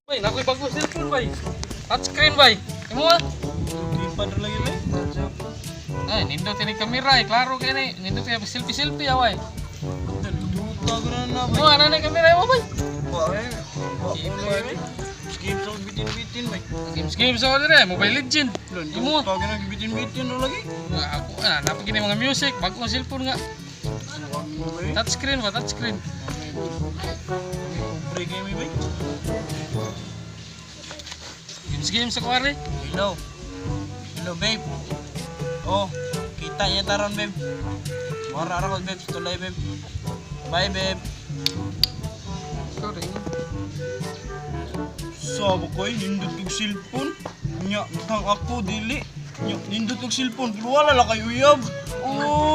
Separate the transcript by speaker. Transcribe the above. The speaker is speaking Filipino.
Speaker 1: Bay, nakoy bago cellphone bay. Touchscreen bay. Imo ah.
Speaker 2: Di pa na lagi bay.
Speaker 1: Ay, nindot ini kamera, klaro kay ni. Nindot kay selfie away.
Speaker 2: Duta ko na
Speaker 1: Mo ana ni kamera mo bay.
Speaker 2: Wah, bay. Skip sa bitin-bitin bay.
Speaker 1: Games sa dire, Mobile Legend. Imo.
Speaker 2: Duta ko na bitin-bitin na lagi.
Speaker 1: Ako napag gini mga music, bagong cellphone nga.
Speaker 2: Bay.
Speaker 1: Touchscreen ba, touchscreen.
Speaker 2: Break game bay.
Speaker 1: Games sa kwari.
Speaker 2: Hello. Hello babe. Oh, kita niya taron babe. Mara ra ko babe, tulay babe. Bye babe.
Speaker 1: Sorry.
Speaker 2: Sabo koy nindot og cellphone. Nya tang ako dili. Nya nindot og cellphone pero wala la kay uyab. Oh.